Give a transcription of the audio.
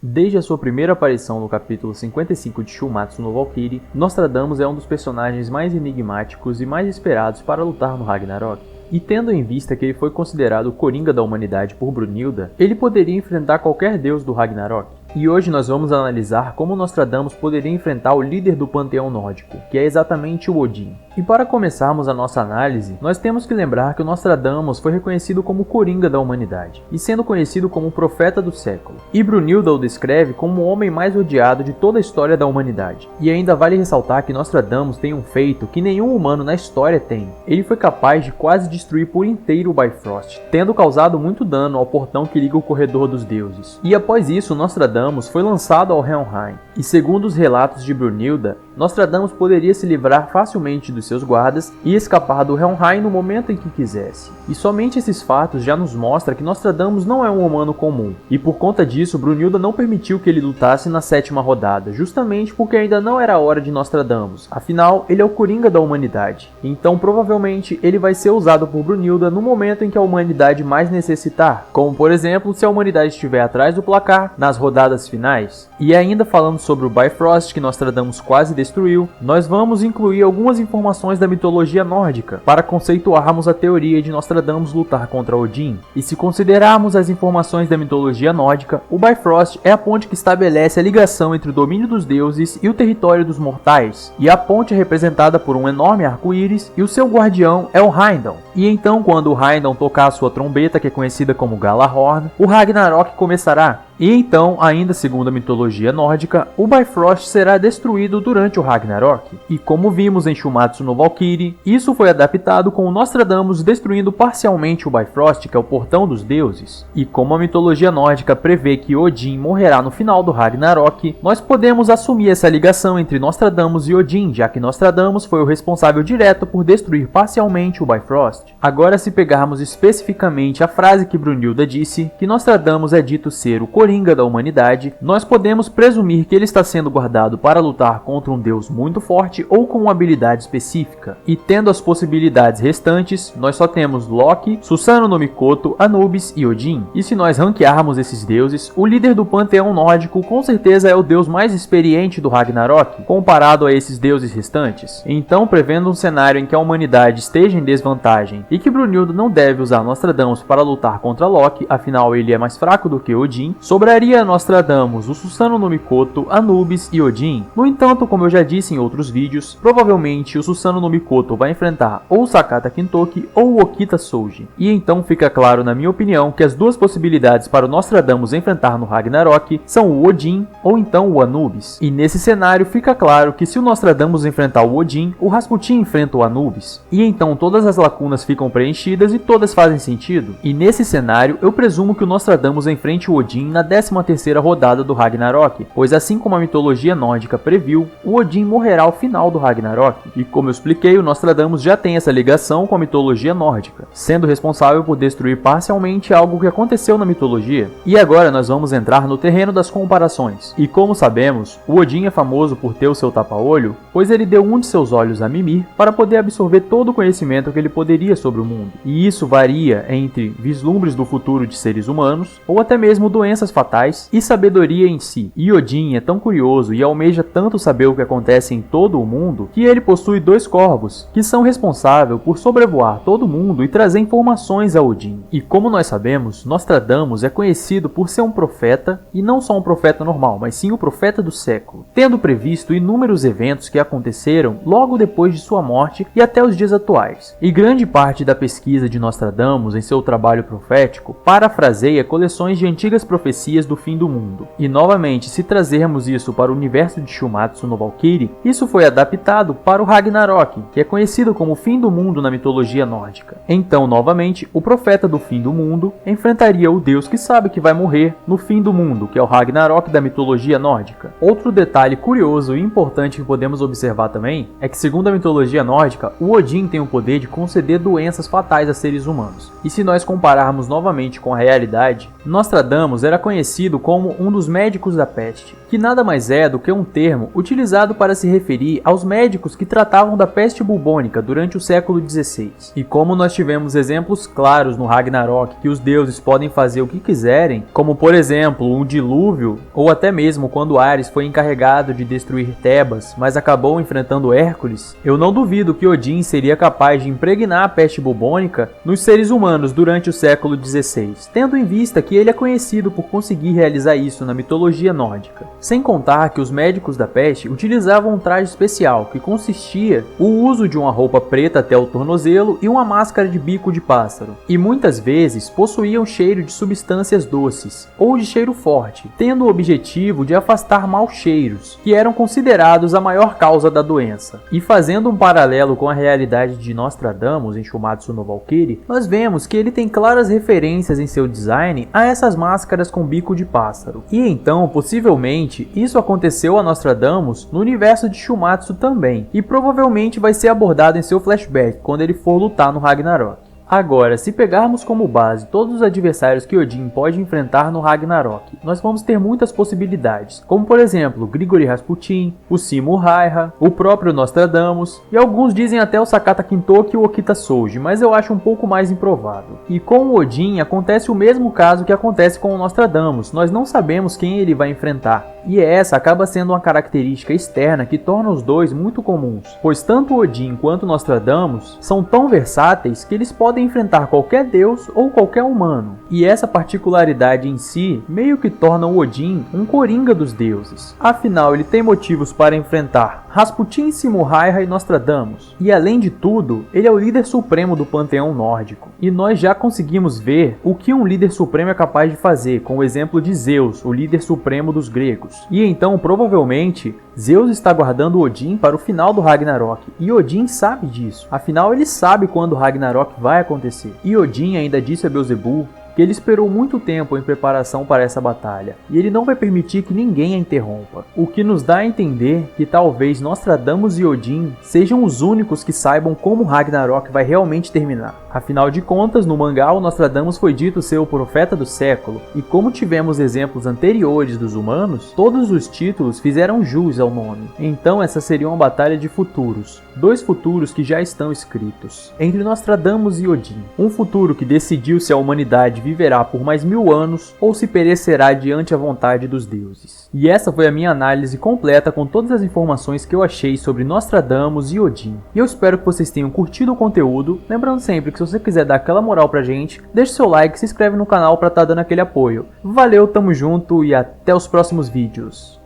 Desde a sua primeira aparição no capítulo 55 de Shumatsu no Valkyrie, Nostradamus é um dos personagens mais enigmáticos e mais esperados para lutar no Ragnarok. E tendo em vista que ele foi considerado o Coringa da humanidade por Brunilda, ele poderia enfrentar qualquer deus do Ragnarok. E hoje nós vamos analisar como Nostradamus poderia enfrentar o líder do panteão nórdico, que é exatamente o Odin. E para começarmos a nossa análise, nós temos que lembrar que o Nostradamus foi reconhecido como o Coringa da humanidade, e sendo conhecido como o profeta do século. E Brunilda o descreve como o homem mais odiado de toda a história da humanidade. E ainda vale ressaltar que Nostradamus tem um feito que nenhum humano na história tem. Ele foi capaz de quase destruir por inteiro o Bifrost, tendo causado muito dano ao portão que liga o corredor dos deuses. E após isso, Nostradamus foi lançado ao Helheim, e segundo os relatos de Brunilda, Nostradamus poderia se livrar facilmente dos seus guardas e escapar do Helheim no momento em que quisesse. E somente esses fatos já nos mostram que Nostradamus não é um humano comum, e por conta disso Brunilda não permitiu que ele lutasse na 7ª rodada, justamente porque ainda não era a hora de Nostradamus, afinal ele é o Coringa da humanidade, então provavelmente ele vai ser usado por Brunilda no momento em que a humanidade mais necessitar, como por exemplo se a humanidade estiver atrás do placar nas rodadas finais. E ainda falando sobre o Bifrost que Nostradamus quase destruiu, nós vamos incluir algumas informações da mitologia nórdica para conceituarmos a teoria de Nostradamus lutar contra Odin. E se considerarmos as informações da mitologia nórdica, o Bifrost é a ponte que estabelece a ligação entre o domínio dos deuses e o território dos mortais, e a ponte é representada por um enorme arco-íris e o seu guardião é o Heimdall. E então quando o Heimdall tocar a sua trombeta, que é conhecida como Gjallarhorn, o Ragnarok começará. E então, ainda segundo a mitologia nórdica, o Bifrost será destruído durante o Ragnarok. E como vimos em Shumatsu no Valkyrie, isso foi adaptado com o Nostradamus destruindo parcialmente o Bifrost, que é o portão dos deuses. E como a mitologia nórdica prevê que Odin morrerá no final do Ragnarok, nós podemos assumir essa ligação entre Nostradamus e Odin, já que Nostradamus foi o responsável direto por destruir parcialmente o Bifrost. Agora, se pegarmos especificamente a frase que Brunilda disse, que Nostradamus é dito ser o Coringa da humanidade, nós podemos presumir que ele está sendo guardado para lutar contra um deus muito forte ou com uma habilidade específica. E tendo as possibilidades restantes, nós só temos Loki, Susanoo no Mikoto, Anubis e Odin. E se nós ranquearmos esses deuses, o líder do panteão nórdico com certeza é o deus mais experiente do Ragnarok, comparado a esses deuses restantes. Então, prevendo um cenário em que a humanidade esteja em desvantagem e que Brunilda não deve usar Nostradamus para lutar contra Loki, afinal ele é mais fraco do que Odin, sobraria a Nostradamus o Susanoo no Mikoto, Anubis e Odin. No entanto, como eu já disse em outros vídeos, provavelmente o Susanoo no Mikoto vai enfrentar ou o Sakata Kintoki ou o Okita Souji. E então fica claro na minha opinião que as duas possibilidades para o Nostradamus enfrentar no Ragnarok são o Odin ou então o Anubis. E nesse cenário fica claro que se o Nostradamus enfrentar o Odin, o Rasputin enfrenta o Anubis. E então todas as lacunas ficam preenchidas e todas fazem sentido. E nesse cenário eu presumo que o Nostradamus enfrente o Odin na 13ª rodada do Ragnarok, pois assim como a mitologia nórdica previu, o Odin morrerá ao final do Ragnarok. E como eu expliquei, o Nostradamus já tem essa ligação com a mitologia nórdica, sendo responsável por destruir parcialmente algo que aconteceu na mitologia. E agora nós vamos entrar no terreno das comparações. E como sabemos, o Odin é famoso por ter o seu tapa-olho, pois ele deu um de seus olhos a Mimir para poder absorver todo o conhecimento que ele poderia sobre o mundo. E isso varia entre vislumbres do futuro de seres humanos, ou até mesmo doenças fatais e sabedoria em si. E Odin é tão curioso e almeja tanto saber o que acontece em todo o mundo que ele possui 2 corvos que são responsáveis por sobrevoar todo o mundo e trazer informações a Odin. E como nós sabemos, Nostradamus é conhecido por ser um profeta, e não só um profeta normal, mas sim o profeta do século, tendo previsto inúmeros eventos que aconteceram logo depois de sua morte e até os dias atuais. E grande parte da pesquisa de Nostradamus em seu trabalho profético parafraseia coleções de antigas profecias do fim do mundo. E novamente, se trazermos isso para o universo de Shumatsu no Valkyrie, isso foi adaptado para o Ragnarok, que é conhecido como o fim do mundo na mitologia nórdica. Então, novamente, o profeta do fim do mundo enfrentaria o deus que sabe que vai morrer no fim do mundo, que é o Ragnarok da mitologia nórdica. Outro detalhe curioso e importante que podemos observar também é que, segundo a mitologia nórdica, o Odin tem o poder de conceder doenças fatais a seres humanos. E se nós compararmos novamente com a realidade, Nostradamus era conhecido conhecido como um dos médicos da peste, que nada mais é do que um termo utilizado para se referir aos médicos que tratavam da peste bubônica durante o século XVI. E como nós tivemos exemplos claros no Ragnarok que os deuses podem fazer o que quiserem, como por exemplo um dilúvio, ou até mesmo quando Ares foi encarregado de destruir Tebas, mas acabou enfrentando Hércules, eu não duvido que Odin seria capaz de impregnar a peste bubônica nos seres humanos durante o século XVI, tendo em vista que ele é conhecido por conseguir realizar isso na mitologia nórdica. Sem contar que os médicos da peste utilizavam um traje especial que consistia o uso de uma roupa preta até o tornozelo e uma máscara de bico de pássaro, e muitas vezes possuíam cheiro de substâncias doces ou de cheiro forte, tendo o objetivo de afastar maus cheiros, que eram considerados a maior causa da doença. E fazendo um paralelo com a realidade de Nostradamus em Shumatsu no Valkyrie, nós vemos que ele tem claras referências em seu design a essas máscaras com bico de pássaro. E então, possivelmente, isso aconteceu a Nostradamus no universo de Shumatsu também, e provavelmente vai ser abordado em seu flashback quando ele for lutar no Ragnarok. Agora, se pegarmos como base todos os adversários que Odin pode enfrentar no Ragnarok, nós vamos ter muitas possibilidades, como por exemplo Grigori Rasputin, o Simur Raiha, o próprio Nostradamus, e alguns dizem até o Sakata Kintoki e o Okita Souji, mas eu acho um pouco mais improvável. E com o Odin acontece o mesmo caso que acontece com o Nostradamus, nós não sabemos quem ele vai enfrentar, e essa acaba sendo uma característica externa que torna os dois muito comuns, pois tanto Odin quanto Nostradamus são tão versáteis que eles podem enfrentar qualquer deus ou qualquer humano, e essa particularidade em si meio que torna o Odin um coringa dos deuses. Afinal, ele tem motivos para enfrentar Rasputin, Simur Raiha e Nostradamus, e além de tudo, ele é o líder supremo do panteão nórdico, e nós já conseguimos ver o que um líder supremo é capaz de fazer com o exemplo de Zeus, o líder supremo dos gregos. E então, provavelmente, Zeus está guardando Odin para o final do Ragnarok, e Odin sabe disso, afinal ele sabe quando o Ragnarok vai acontecer. E Odin ainda disse a Beelzebub que ele esperou muito tempo em preparação para essa batalha, e ele não vai permitir que ninguém a interrompa, o que nos dá a entender que talvez Nostradamus e Odin sejam os únicos que saibam como Ragnarok vai realmente terminar. Afinal de contas, no mangá, o Nostradamus foi dito ser o profeta do século, e como tivemos exemplos anteriores dos humanos, todos os títulos fizeram jus ao nome. Então essa seria uma batalha de futuros, dois futuros que já estão escritos, entre Nostradamus e Odin. Um futuro que decidiu se a humanidade viverá por mais 1000 anos ou se perecerá diante a vontade dos deuses. E essa foi a minha análise completa com todas as informações que eu achei sobre Nostradamus e Odin. E eu espero que vocês tenham curtido o conteúdo, lembrando sempre que se você quiser dar aquela moral pra gente, deixe seu like e se inscreve no canal pra estar dando aquele apoio. Valeu, tamo junto e até os próximos vídeos.